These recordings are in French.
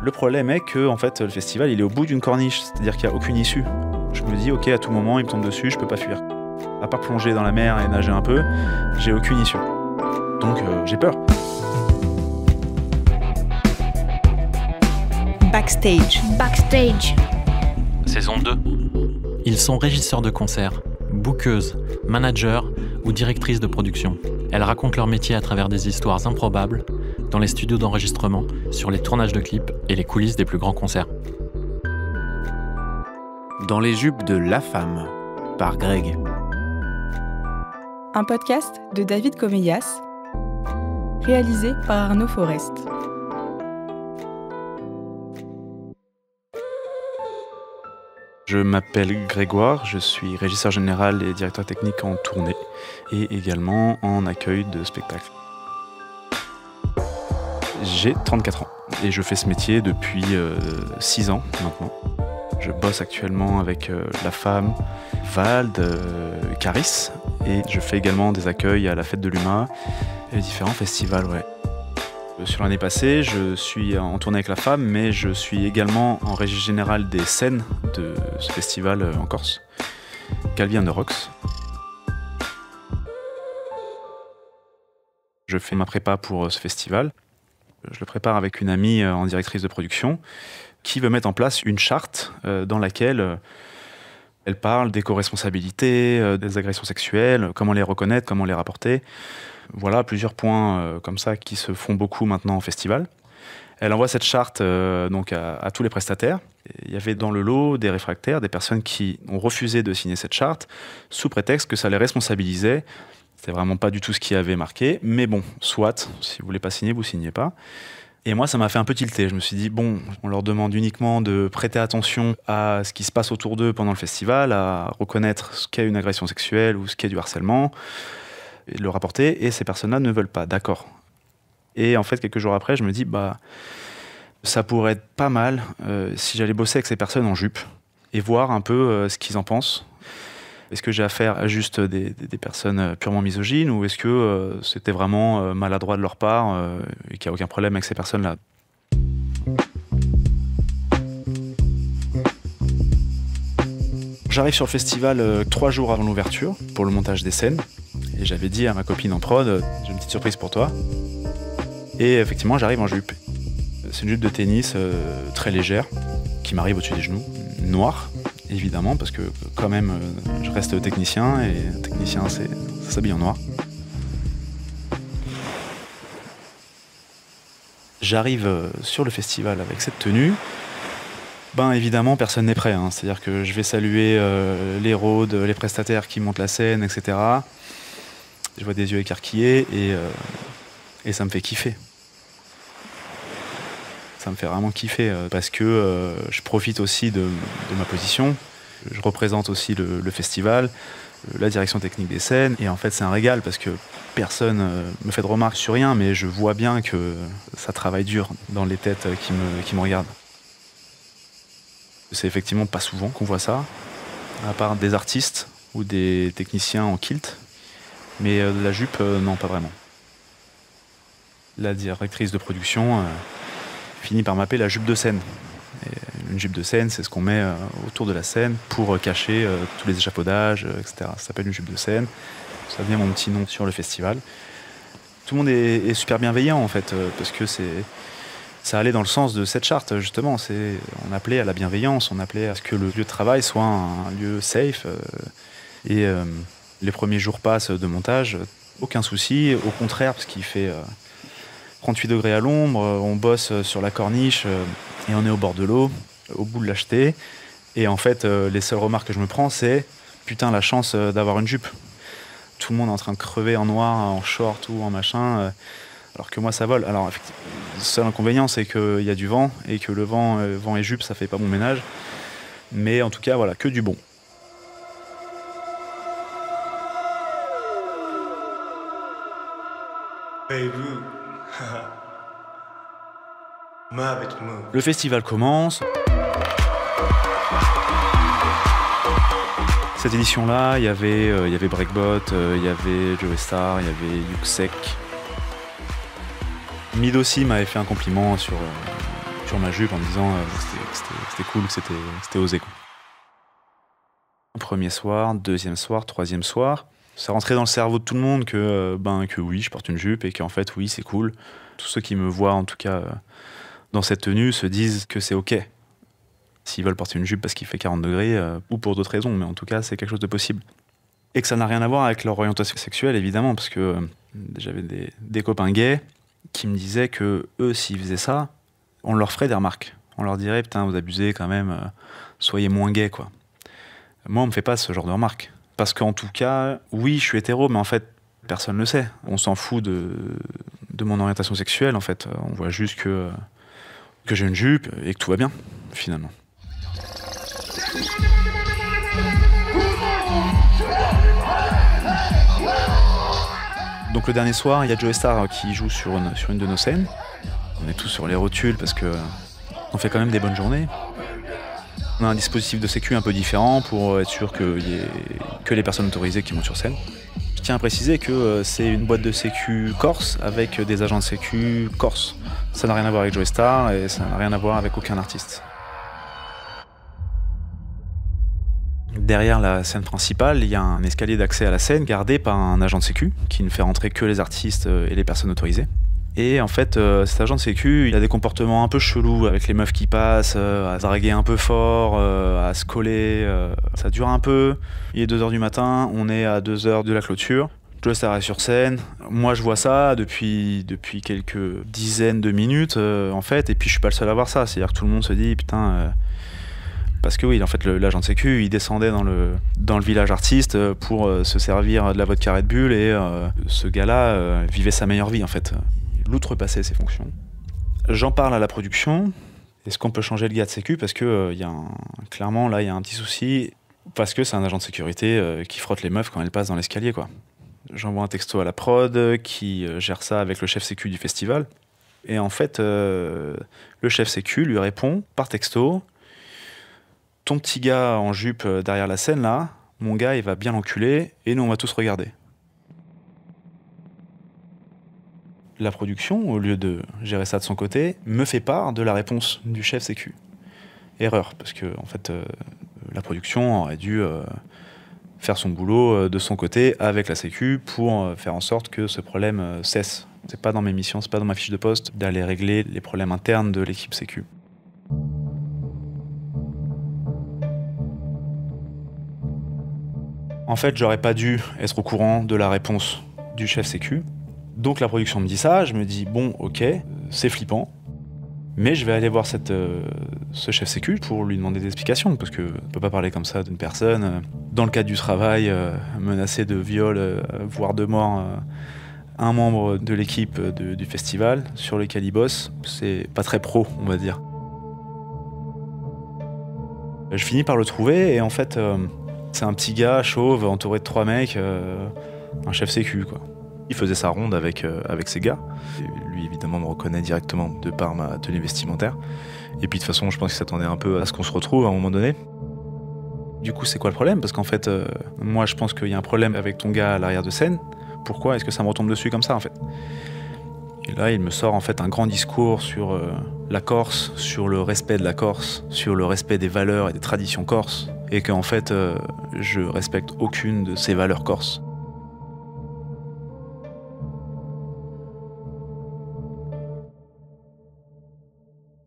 Le problème est que en fait, le festival il est au bout d'une corniche, c'est-à-dire qu'il n'y a aucune issue. Je me dis ok, à tout moment il me tombe dessus, je peux pas fuir. À part plonger dans la mer et nager un peu, j'ai aucune issue. Donc j'ai peur. Backstage. Saison 2. Ils sont régisseurs de concerts, bookeuses, managers ou directrices de production. Elles racontent leur métier à travers des histoires improbables, dans les studios d'enregistrement, sur les tournages de clips et les coulisses des plus grands concerts. Dans les jupes de La Femme, par Greg. Un podcast de David Comeyas, réalisé par Arnaud Forest. Je m'appelle Grégoire, je suis régisseur général et directeur technique en tournée et également en accueil de spectacles. J'ai 34 ans et je fais ce métier depuis 6 ans maintenant. Je bosse actuellement avec La Femme, Vald, Caris et je fais également des accueils à la Fête de l'Humain et différents festivals. Ouais. Sur l'année passée, je suis en tournée avec La Femme, mais je suis également en régie générale des scènes de ce festival en Corse, Calvi and the Rocks. Je fais ma prépa pour ce festival. Je le prépare avec une amie en directrice de production qui veut mettre en place une charte dans laquelle elle parle d'éco-responsabilité, des agressions sexuelles, comment les reconnaître, comment les rapporter. Voilà, plusieurs points comme ça qui se font beaucoup maintenant au festival. Elle envoie cette charte donc à tous les prestataires. Il y avait dans le lot des réfractaires, des personnes qui ont refusé de signer cette charte sous prétexte que ça les responsabilisait. C'était vraiment pas du tout ce qui avait marqué, mais bon, soit, si vous voulez pas signer, vous signez pas. Et moi, ça m'a fait un peu tilter. Je me suis dit, bon, on leur demande uniquement de prêter attention à ce qui se passe autour d'eux pendant le festival, à reconnaître ce qu'est une agression sexuelle ou ce qu'est du harcèlement, et de le rapporter, et ces personnes-là ne veulent pas, d'accord. Et en fait, quelques jours après, je me dis, ça pourrait être pas mal si j'allais bosser avec ces personnes en jupe, et voir un peu ce qu'ils en pensent. Est-ce que j'ai affaire à juste des personnes purement misogynes, ou est-ce que c'était vraiment maladroit de leur part et qu'il n'y a aucun problème avec ces personnes-là? J'arrive sur le festival 3 jours avant l'ouverture pour le montage des scènes. Et j'avais dit à ma copine en prod, j'ai une petite surprise pour toi. Et effectivement, j'arrive en jupe. C'est une jupe de tennis très légère, qui m'arrive au-dessus des genoux, noire. Évidemment, parce que quand même, je reste technicien, et technicien, ça s'habille en noir. J'arrive sur le festival avec cette tenue. Évidemment, personne n'est prêt. C'est-à-dire que je vais saluer les roads, les prestataires qui montent la scène, etc. Je vois des yeux écarquillés et ça me fait kiffer. Ça me fait vraiment kiffer parce que je profite aussi de ma position. Je représente aussi le festival, la direction technique des scènes. Et en fait, c'est un régal parce que personne me fait de remarques sur rien, mais je vois bien que ça travaille dur dans les têtes qui me regardent. C'est effectivement pas souvent qu'on voit ça, à part des artistes ou des techniciens en kilt. Mais la jupe, non, pas vraiment. La directrice de production finit par m'appeler la jupe de scène. Et une jupe de scène, c'est ce qu'on met autour de la scène pour cacher tous les échafaudages, etc. Ça s'appelle une jupe de scène. Ça devient mon petit nom sur le festival. Tout le monde est super bienveillant, en fait, parce que ça allait dans le sens de cette charte, justement. On appelait à la bienveillance, on appelait à ce que le lieu de travail soit un lieu safe. Et les premiers jours passent de montage, aucun souci. Au contraire, parce qu'il fait 38 degrés à l'ombre, on bosse sur la corniche et on est au bord de l'eau, au bout de l'acheter. Et en fait, les seules remarques que je me prends, c'est « Putain, la chance d'avoir une jupe ». Tout le monde est en train de crever en noir, en short ou en machin, alors que moi, ça vole. Alors, le seul inconvénient, c'est qu'il y a du vent et que le vent et jupe, ça fait pas bon ménage. Mais en tout cas, voilà, que du bon. Le festival commence. Cette édition-là, il y avait Breakbot, il y avait Joe Star, il y avait Yuxek. Mid aussi m'avait fait un compliment sur ma jupe en me disant que c'était cool, que c'était osé, quoi. Premier soir, deuxième soir, troisième soir, ça rentrait dans le cerveau de tout le monde que oui, je porte une jupe et qu'en fait, oui, c'est cool. Tous ceux qui me voient, en tout cas, dans cette tenue, se disent que c'est OK. S'ils veulent porter une jupe parce qu'il fait 40 degrés, ou pour d'autres raisons, mais en tout cas, c'est quelque chose de possible. Et que ça n'a rien à voir avec leur orientation sexuelle, évidemment, parce que j'avais des copains gays qui me disaient que eux, s'ils faisaient ça, on leur ferait des remarques. On leur dirait, putain, vous abusez quand même, soyez moins gays, quoi. Moi, on me fait pas ce genre de remarques. Parce qu'en tout cas, oui, je suis hétéro, mais en fait, personne ne le sait. On s'en fout de mon orientation sexuelle, en fait. On voit juste que j'ai une jupe et que tout va bien, finalement. Donc le dernier soir, il y a Joey Starr qui joue sur une de nos scènes. On est tous sur les rotules parce que on fait quand même des bonnes journées. On a un dispositif de sécu un peu différent pour être sûr qu'il y ait que les personnes autorisées qui montent sur scène. Je tiens à préciser que c'est une boîte de sécu corse avec des agents de sécu corse. Ça n'a rien à voir avec Joey Starr et ça n'a rien à voir avec aucun artiste. Derrière la scène principale, il y a un escalier d'accès à la scène gardé par un agent de sécu qui ne fait rentrer que les artistes et les personnes autorisées. Et en fait, cet agent de sécu, il a des comportements un peu chelous avec les meufs qui passent, à draguer un peu fort, à se coller. Ça dure un peu. Il est 2h du matin, on est à 2h de la clôture. Joey Starr est sur scène. Moi, je vois ça depuis quelques dizaines de minutes, en fait. Et puis, je suis pas le seul à voir ça. C'est-à-dire que tout le monde se dit, putain... Parce que oui, en fait, l'agent de sécu, il descendait dans le village artiste pour se servir de la vodka Red Bull et ce gars-là vivait sa meilleure vie, en fait. Il outrepassait ses fonctions. J'en parle à la production. Est-ce qu'on peut changer le gars de sécu? Parce que clairement, là, il y a un petit souci. Parce que c'est un agent de sécurité qui frotte les meufs quand elles passent dans l'escalier, quoi. J'envoie un texto à la prod qui gère ça avec le chef sécu du festival. Et en fait, le chef sécu lui répond par texto: ton petit gars en jupe derrière la scène, là, mon gars, il va bien l'enculer et nous, on va tous regarder. La production, au lieu de gérer ça de son côté, me fait part de la réponse du chef sécu. Erreur, parce que en fait, la production aurait dû faire son boulot de son côté avec la sécu pour faire en sorte que ce problème cesse. C'est pas dans mes missions, c'est pas dans ma fiche de poste d'aller régler les problèmes internes de l'équipe sécu. En fait, j'aurais pas dû être au courant de la réponse du chef sécu. Donc la production me dit ça, je me dis bon, ok, c'est flippant, mais je vais aller voir ce chef sécu pour lui demander des explications, parce que on peut pas parler comme ça d'une personne dans le cadre du travail, menacée de viol, voire de mort, un membre de l'équipe du festival sur lequel il bosse. C'est pas très pro, on va dire. Je finis par le trouver et en fait... c'est un petit gars chauve entouré de 3 mecs, un chef sécu, quoi. Il faisait sa ronde avec ses gars. Et lui, évidemment, me reconnaît directement de par ma tenue vestimentaire. Et puis, de toute façon, je pense qu'il s'attendait un peu à ce qu'on se retrouve à un moment donné. Du coup, c'est quoi le problème? Parce qu'en fait, moi, je pense qu'il y a un problème avec ton gars à l'arrière de scène. Pourquoi est-ce que ça me retombe dessus comme ça, en fait? Et là, il me sort en fait un grand discours sur la Corse, sur le respect de la Corse, sur le respect des valeurs et des traditions corses, et qu'en fait, je respecte aucune de ces valeurs corses.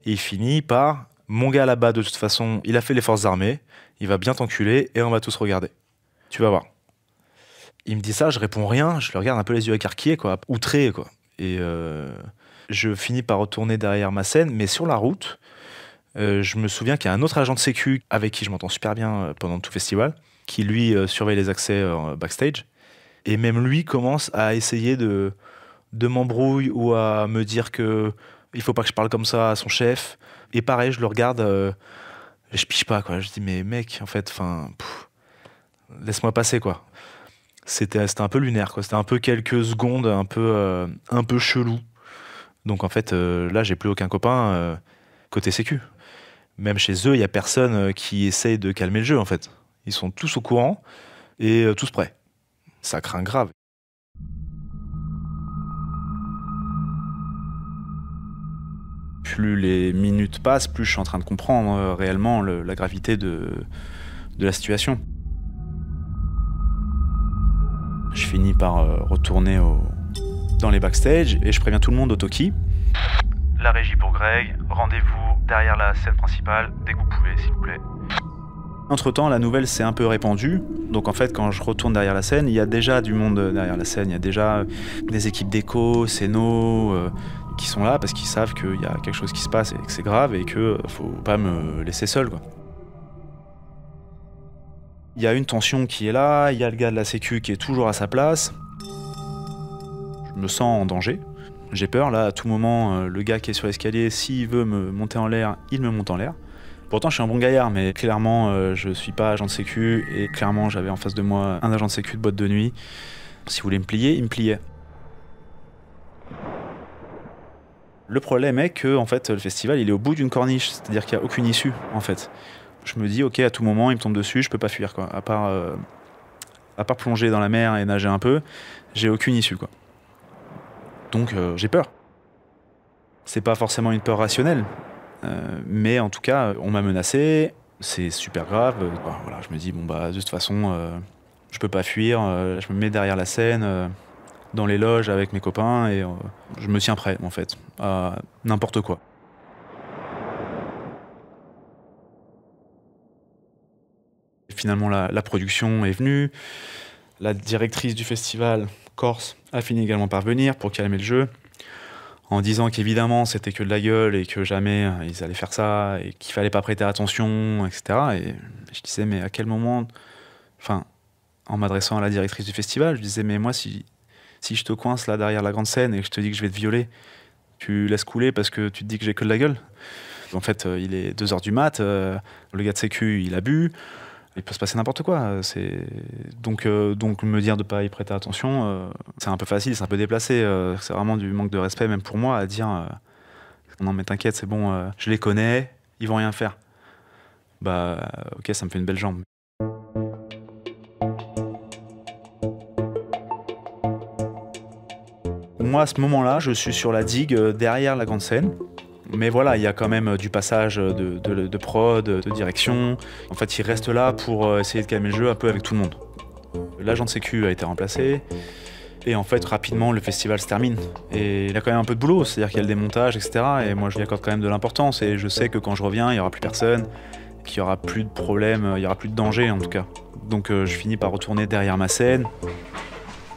Et il finit par: mon gars là-bas, de toute façon, il a fait les forces armées, il va bien t'enculer et on va tous regarder. Tu vas voir. Il me dit ça, je réponds rien, je le regarde un peu les yeux écarquillés, quoi, outré, quoi. Et je finis par retourner derrière ma scène, mais sur la route, je me souviens qu'il y a un autre agent de sécu avec qui je m'entends super bien pendant tout le festival, qui lui surveille les accès backstage. Et même lui commence à essayer de m'embrouiller ou à me dire que il faut pas que je parle comme ça à son chef. Et pareil, je le regarde, je piche pas, quoi. Je dis mais mec, en fait, laisse-moi passer, quoi. C'était un peu lunaire, quoi. C'était un peu quelques secondes, un peu chelou. Donc en fait, là, j'ai plus aucun copain côté sécu. Même chez eux, il y a personne qui essaye de calmer le jeu, en fait. Ils sont tous au courant et tous prêts. Ça craint grave. plus les minutes passent, plus je suis en train de comprendre réellement la gravité de la situation. Je finis par retourner dans les backstage et je préviens tout le monde au Toki. La régie pour Greg, rendez-vous derrière la scène principale, dès que vous pouvez, s'il vous plaît. Entre-temps, la nouvelle s'est un peu répandue. Donc en fait, quand je retourne derrière la scène, il y a déjà du monde derrière la scène. Il y a déjà des équipes d'écho, Céno, qui sont là parce qu'ils savent qu'il y a quelque chose qui se passe et que c'est grave et qu'il ne faut pas me laisser seul, quoi. Il y a une tension qui est là, il y a le gars de la sécu qui est toujours à sa place. Je me sens en danger. J'ai peur, là, à tout moment, le gars qui est sur l'escalier, s'il veut me monter en l'air, il me monte en l'air. Pourtant, je suis un bon gaillard, mais clairement, je suis pas agent de sécu, et clairement, j'avais en face de moi un agent de sécu de boîte de nuit. S'il voulait me plier, il me pliait. Le problème est que, en fait, le festival, il est au bout d'une corniche, c'est-à-dire qu'il n'y a aucune issue, en fait. Je me dis, ok, à tout moment, il me tombe dessus, je peux pas fuir, quoi. À part plonger dans la mer et nager un peu, j'ai aucune issue, quoi. Donc, j'ai peur. C'est pas forcément une peur rationnelle. Mais en tout cas, on m'a menacé, c'est super grave. Voilà, je me dis, bon, bah, de toute façon, je peux pas fuir. Je me mets derrière la scène, dans les loges avec mes copains, et je me tiens prêt, en fait, à n'importe quoi. Et finalement, la production est venue. La directrice du festival, Corse, a fini également par venir pour calmer le jeu, en disant qu'évidemment c'était que de la gueule et que jamais ils allaient faire ça et qu'il fallait pas prêter attention, etc. Et je disais, mais à quel moment, enfin, en m'adressant à la directrice du festival, je disais, mais moi, si je te coince là derrière la grande scène et que je te dis que je vais te violer, tu laisses couler parce que tu te dis que j'ai que de la gueule. En fait, il est 2h du mat, le gars de sécu, il a bu, il peut se passer n'importe quoi. Donc me dire de pas y prêter attention, c'est un peu facile, c'est un peu déplacé. C'est vraiment du manque de respect, même pour moi, à dire non mais t'inquiète, c'est bon, je les connais, ils vont rien faire. Bah ok, ça me fait une belle jambe. Moi, à ce moment-là, je suis sur la digue derrière la grande scène. Mais voilà, il y a quand même du passage de prod, de direction. En fait, il reste là pour essayer de calmer le jeu un peu avec tout le monde. L'agent de sécu a été remplacé. Et en fait, rapidement, le festival se termine. Et il y a quand même un peu de boulot, c'est-à-dire qu'il y a le démontage, etc. Et moi, je lui accorde quand même de l'importance. Et je sais que quand je reviens, il n'y aura plus personne, qu'il n'y aura plus de problème, il n'y aura plus de danger, en tout cas. Donc je finis par retourner derrière ma scène.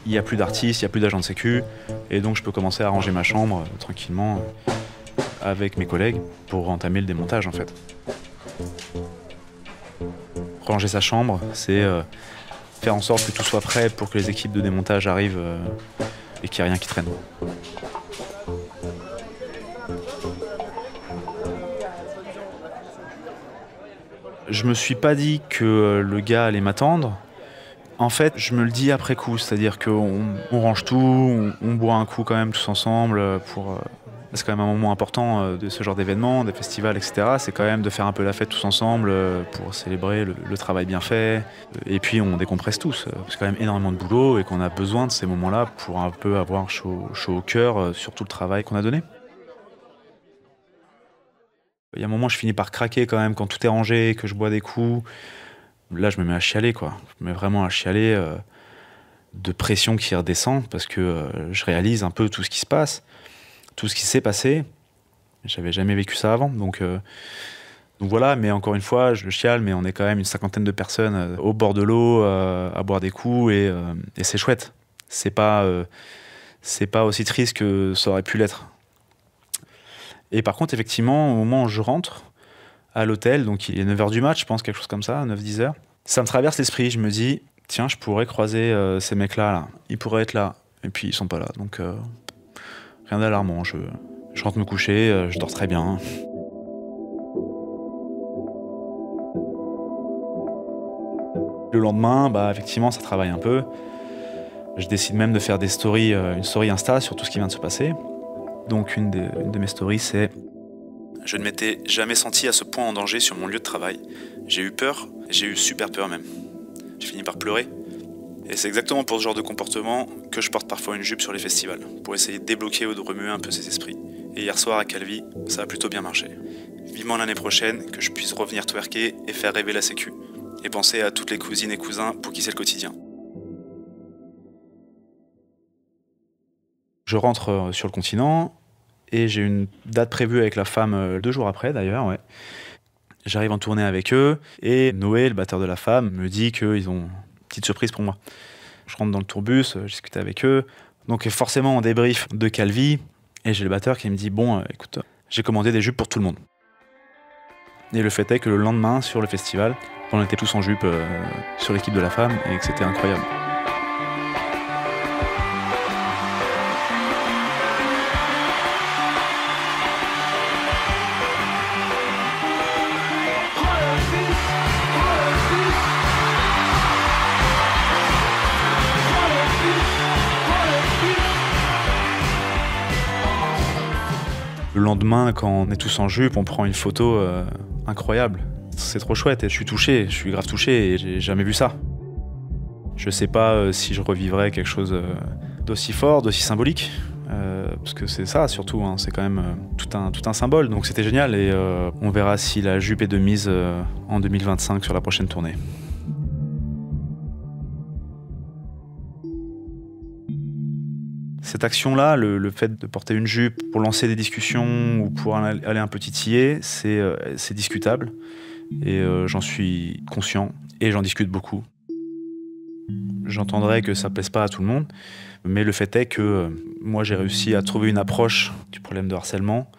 Il n'y a plus d'artistes, il n'y a plus d'agent de sécu. Et donc, je peux commencer à ranger ma chambre tranquillement avec mes collègues pour entamer le démontage, en fait. Ranger sa chambre, c'est faire en sorte que tout soit prêt pour que les équipes de démontage arrivent et qu'il n'y ait rien qui traîne. Je me suis pas dit que le gars allait m'attendre. En fait, je me le dis après coup, c'est-à-dire qu'on range tout, on boit un coup quand même tous ensemble pour... C'est quand même un moment important de ce genre d'événements, des festivals, etc. C'est quand même de faire un peu la fête tous ensemble pour célébrer le travail bien fait. Et puis on décompresse tous. C'est quand même énormément de boulot et qu'on a besoin de ces moments-là pour un peu avoir chaud au cœur sur tout le travail qu'on a donné. Il y a un moment, je finis par craquer quand même quand tout est rangé, que je bois des coups. Là, je me mets à chialer, quoi. Je me mets vraiment à chialer de pression qui redescend parce que je réalise un peu tout ce qui se passe. Tout ce qui s'est passé, j'avais jamais vécu ça avant, donc voilà, mais encore une fois, je le chiale, mais on est quand même une 50aine de personnes au bord de l'eau à boire des coups, et c'est chouette. C'est pas aussi triste que ça aurait pu l'être. Et par contre, effectivement, au moment où je rentre à l'hôtel, donc il est 9h du match, je pense, quelque chose comme ça, 9-10h, ça me traverse l'esprit, je me dis, tiens, je pourrais croiser ces mecs-là, là. Ils pourraient être là, et puis ils sont pas là, donc... Rien d'alarmant, je rentre me coucher, je dors très bien. Le lendemain, bah, effectivement, ça travaille un peu. Je décide même de faire des stories, une story Insta sur tout ce qui vient de se passer. Donc une de mes stories, c'est « Je ne m'étais jamais senti à ce point en danger sur mon lieu de travail. J'ai eu peur, j'ai eu super peur même. J'ai fini par pleurer. Et c'est exactement pour ce genre de comportement que je porte parfois une jupe sur les festivals, pour essayer de débloquer ou de remuer un peu ces esprits. Et hier soir à Calvi, ça a plutôt bien marché. Vivement l'année prochaine, que je puisse revenir twerker et faire rêver la sécu. Et penser à toutes les cousines et cousins pour qui c'est le quotidien. Je rentre sur le continent et j'ai une date prévue avec la femme 2 jours après d'ailleurs, ouais. J'arrive en tournée avec eux et Noé, le batteur de la femme, me dit qu'ils ont une petite surprise pour moi. Je rentre dans le tourbus, je discute avec eux. Donc forcément on débrief de Calvi et j'ai le batteur qui me dit « Bon, écoute, j'ai commandé des jupes pour tout le monde ». Et le fait est que le lendemain, sur le festival, on était tous en jupe sur l'équipe de la femme et que c'était incroyable. Le lendemain, quand on est tous en jupe, on prend une photo incroyable. C'est trop chouette et je suis grave touché et j'ai jamais vu ça. Je sais pas si je revivrais quelque chose d'aussi fort, d'aussi symbolique, parce que c'est ça surtout, hein, c'est quand même tout un symbole, donc c'était génial et on verra si la jupe est de mise en 2025 sur la prochaine tournée. Cette action-là, le fait de porter une jupe pour lancer des discussions ou pour aller un peu titiller, c'est discutable. Et j'en suis conscient et j'en discute beaucoup. J'entendrai que ça ne plaise pas à tout le monde, mais le fait est que moi j'ai réussi à trouver une approche du problème de harcèlement.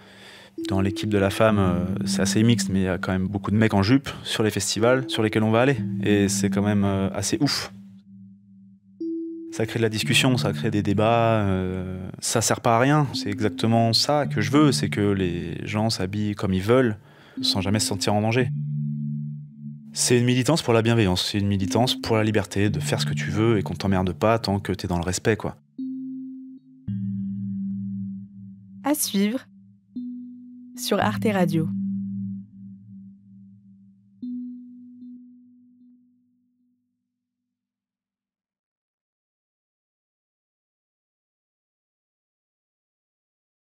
Dans l'équipe de la femme, c'est assez mixte, mais il y a quand même beaucoup de mecs en jupe sur les festivals sur lesquels on va aller. Et c'est quand même assez ouf. Ça crée de la discussion, ça crée des débats, ça sert pas à rien. C'est exactement ça que je veux, c'est que les gens s'habillent comme ils veulent, sans jamais se sentir en danger. C'est une militance pour la bienveillance, c'est une militance pour la liberté de faire ce que tu veux et qu'on t'emmerde pas tant que t'es dans le respect, quoi. À suivre sur Arte Radio.